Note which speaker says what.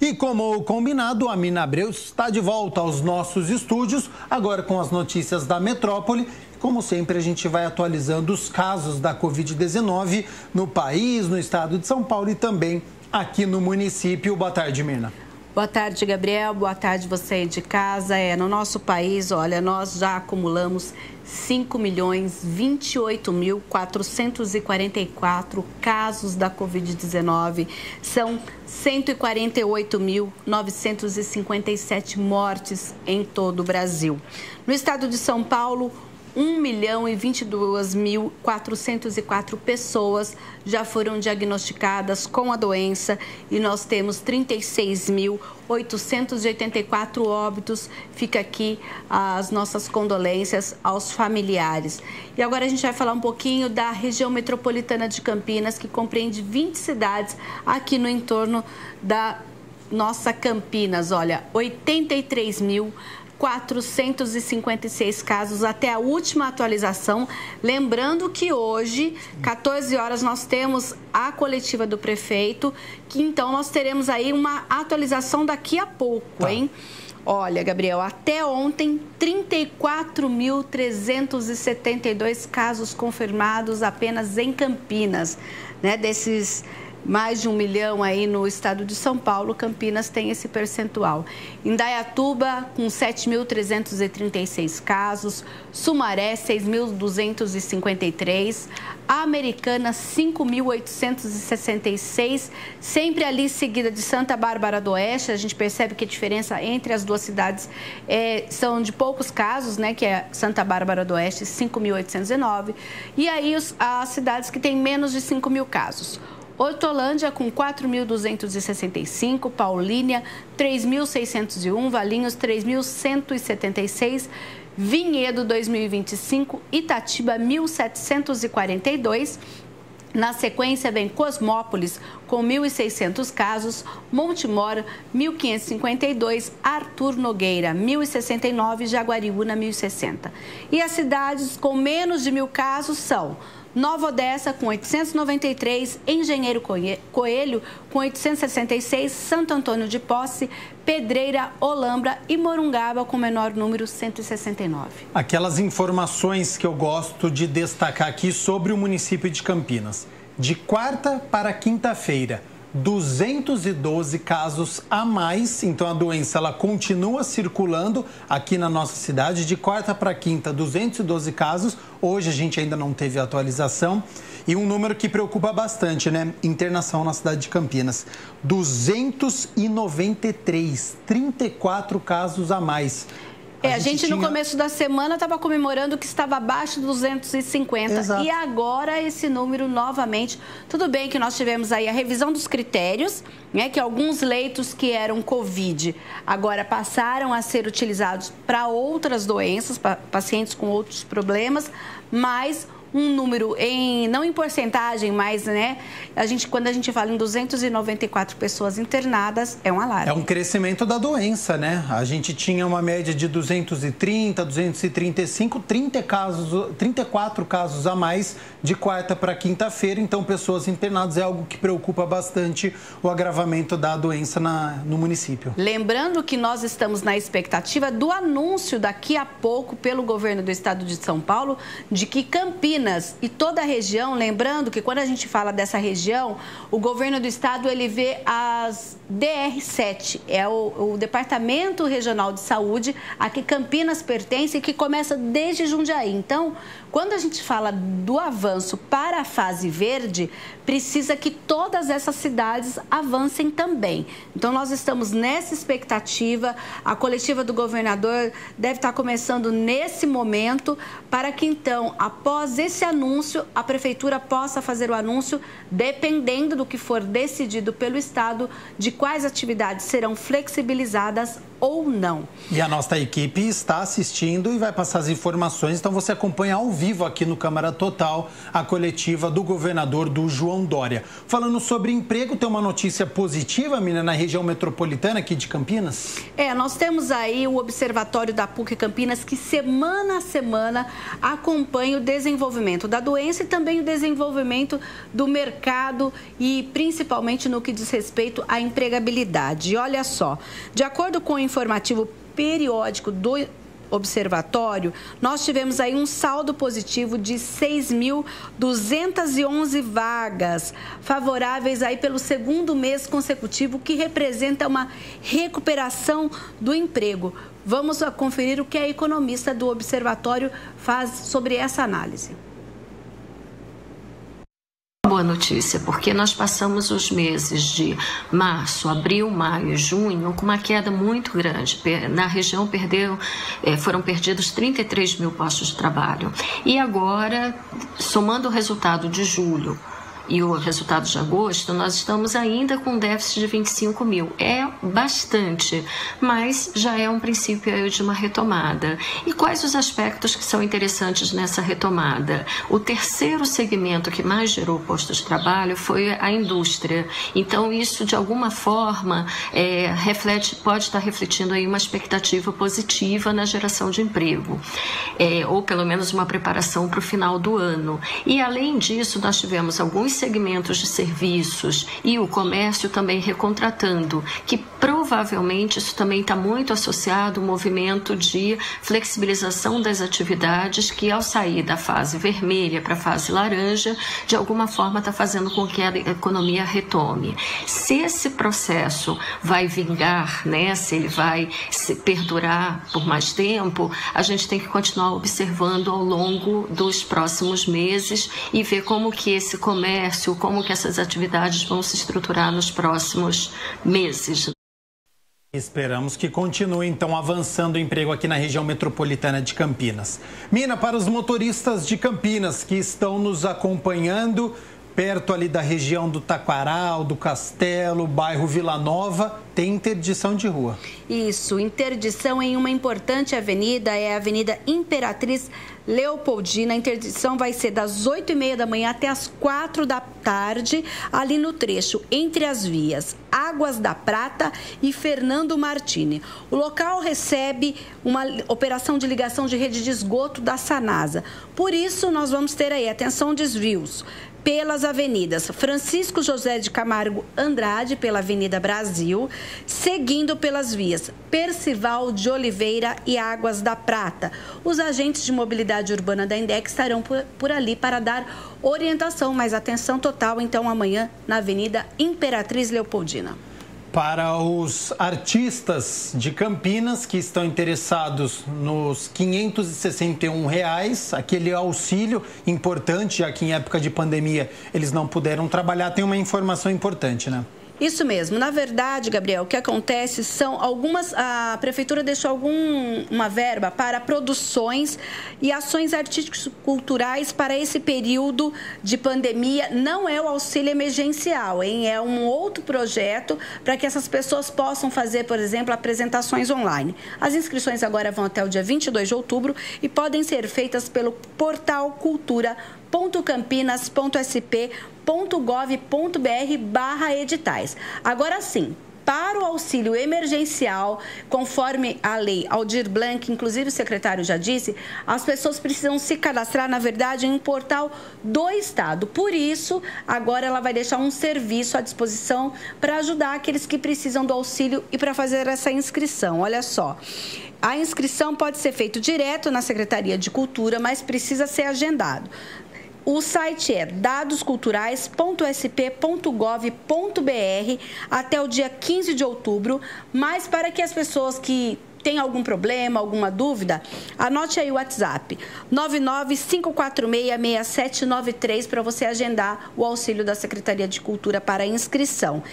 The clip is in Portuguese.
Speaker 1: E como combinado, a Mina Abreu está de volta aos nossos estúdios, agora com as notícias da metrópole. Como sempre, a gente vai atualizando os casos da Covid-19 no país, no estado de São Paulo e também aqui no município. Boa tarde, Mirna.
Speaker 2: Boa tarde, Gabriel. Boa tarde, você aí de casa. No nosso país, olha, nós já acumulamos 5.028.444 casos da Covid-19. São 148.957 mortes em todo o Brasil. No estado de São Paulo, 1.022.404 pessoas já foram diagnosticadas com a doença e nós temos 36.884 óbitos. Fica aqui as nossas condolências aos familiares. E agora a gente vai falar um pouquinho da região metropolitana de Campinas, que compreende 20 cidades aqui no entorno da nossa Campinas. Olha, 83.456 casos até a última atualização. Lembrando que hoje, 14 horas, nós temos a coletiva do prefeito, que então nós teremos aí uma atualização daqui a pouco, hein? Olha, Gabriel, até ontem, 34.372 casos confirmados apenas em Campinas, né? Desses mais de 1 milhão aí no estado de São Paulo, Campinas tem esse percentual. Indaiatuba, com 7.336 casos, Sumaré, 6.253, Americana, 5.866, sempre ali seguida de Santa Bárbara do Oeste. A gente percebe que a diferença entre as duas cidades são de poucos casos, né, que é Santa Bárbara do Oeste, 5.809, e aí as cidades que têm menos de 5.000 casos. Hortolândia com 4.265, Paulínia 3.601, Valinhos 3.176, Vinhedo 2.025, Itatiba 1.742. Na sequência vem Cosmópolis com 1.600 casos, Montemor 1.552, Arthur Nogueira 1.069, Jaguariúna 1.060. E as cidades com menos de 1.000 casos são Nova Odessa com 893, Engenheiro Coelho com 866, Santo Antônio de Posse, Pedreira, Olambra e Morungaba com menor número, 169.
Speaker 1: Aquelas informações que eu gosto de destacar aqui sobre o município de Campinas. De quarta para quinta-feira, 212 casos a mais, então a doença ela continua circulando aqui na nossa cidade. De quarta para quinta, 212 casos. Hoje a gente ainda não teve atualização. E um número que preocupa bastante, né? Internação na cidade de Campinas. 293, 34 casos a mais.
Speaker 2: A gente no começo da semana estava comemorando que estava abaixo de 250. Exato. E agora esse número novamente. Tudo bem que nós tivemos aí a revisão dos critérios, né, que alguns leitos que eram Covid agora passaram a ser utilizados para outras doenças, para pacientes com outros problemas, mas um número, não em porcentagem, mas, né, quando a gente fala em 294 pessoas internadas, é um alarme.
Speaker 1: É um crescimento da doença, né? A gente tinha uma média de 230, 235, 34 casos a mais de quarta para quinta-feira. Então, pessoas internadas é algo que preocupa bastante, o agravamento da doença no município.
Speaker 2: Lembrando que nós estamos na expectativa do anúncio daqui a pouco pelo governo do estado de São Paulo de que Campinas e toda a região, lembrando que quando a gente fala dessa região, o governo do estado ele vê as DR7, é o Departamento Regional de Saúde, a que Campinas pertence e que começa desde Jundiaí. Então, quando a gente fala do avanço para a fase verde, precisa que todas essas cidades avancem também. Então, nós estamos nessa expectativa. A coletiva do governador deve estar começando nesse momento para que, então, após esse anúncio, a prefeitura possa fazer o anúncio, dependendo do que for decidido pelo estado, de quais atividades serão flexibilizadas ou não.
Speaker 1: E a nossa equipe está assistindo e vai passar as informações. Então você acompanha ao vivo aqui no Câmara Total a coletiva do governador do João Dória. Falando sobre emprego, tem uma notícia positiva, menina, na região metropolitana aqui de Campinas?
Speaker 2: Nós temos aí o Observatório da PUC Campinas que semana a semana acompanha o desenvolvimento desenvolvimento da doença e também o desenvolvimento do mercado e principalmente no que diz respeito à empregabilidade. E olha só, de acordo com o informativo periódico do observatório, nós tivemos aí um saldo positivo de 6.211 vagas favoráveis aí pelo segundo mês consecutivo, que representa uma recuperação do emprego. Vamos conferir o que a economista do observatório faz sobre essa análise.
Speaker 3: Boa notícia, porque nós passamos os meses de março, abril, maio e junho com uma queda muito grande. Na região foram perdidos 33 mil postos de trabalho. E agora, somando o resultado de julho e o resultado de agosto, nós estamos ainda com um déficit de 25 mil. É bastante, mas já é um princípio de uma retomada. E quais os aspectos que são interessantes nessa retomada? O terceiro segmento que mais gerou postos de trabalho foi a indústria. Então, isso, de alguma forma, pode estar refletindo aí uma expectativa positiva na geração de emprego, ou pelo menos uma preparação para o final do ano. E, além disso, nós tivemos alguns segmentos de serviços e o comércio também recontratando, que provavelmente isso também está muito associado ao movimento de flexibilização das atividades que, ao sair da fase vermelha para a fase laranja, de alguma forma está fazendo com que a economia retome. Se esse processo vai vingar, né, se ele vai perdurar por mais tempo, a gente tem que continuar observando ao longo dos próximos meses e ver como que esse comércio, como que essas atividades vão se estruturar nos próximos meses.
Speaker 1: Esperamos que continue, então, avançando o emprego aqui na região metropolitana de Campinas. Mina, para os motoristas de Campinas que estão nos acompanhando, perto ali da região do Taquaral, do Castelo, bairro Vila Nova, tem interdição de rua.
Speaker 2: Isso, interdição em uma importante avenida, é a Avenida Imperatriz Leopoldina. A interdição vai ser das 8h30 da manhã até as 4 da tarde, ali no trecho entre as vias Águas da Prata e Fernando Martini. O local recebe uma operação de ligação de rede de esgoto da Sanasa. Por isso, nós vamos ter aí, atenção, desvios pelas avenidas Francisco José de Camargo Andrade, pela Avenida Brasil, seguindo pelas vias Percival de Oliveira e Águas da Prata. Os agentes de mobilidade urbana da INDEC estarão por ali para dar orientação, mas atenção total, então, amanhã na Avenida Imperatriz Leopoldina.
Speaker 1: Para os artistas de Campinas que estão interessados nos R$561, aquele auxílio importante, já que em época de pandemia eles não puderam trabalhar, tem uma informação importante, né?
Speaker 2: Isso mesmo. Na verdade, Gabriel, o que acontece são a prefeitura deixou uma verba para produções e ações artísticas culturais para esse período de pandemia. Não é o auxílio emergencial, hein? É um outro projeto para que essas pessoas possam fazer, por exemplo, apresentações online. As inscrições agora vão até o dia 22 de outubro e podem ser feitas pelo portal cultura.campinas.sp.gov.br/editais. Agora sim, para o auxílio emergencial, conforme a lei Aldir Blanc, inclusive o secretário já disse, as pessoas precisam se cadastrar, na verdade, em um portal do Estado. Por isso, agora ela vai deixar um serviço à disposição para ajudar aqueles que precisam do auxílio e para fazer essa inscrição. Olha só. A inscrição pode ser feita direto na Secretaria de Cultura, mas precisa ser agendado. O site é dadosculturais.sp.gov.br até o dia 15 de outubro, mas para que as pessoas que têm algum problema, alguma dúvida, anote aí o WhatsApp 995466793 para você agendar o auxílio da Secretaria de Cultura para inscrição.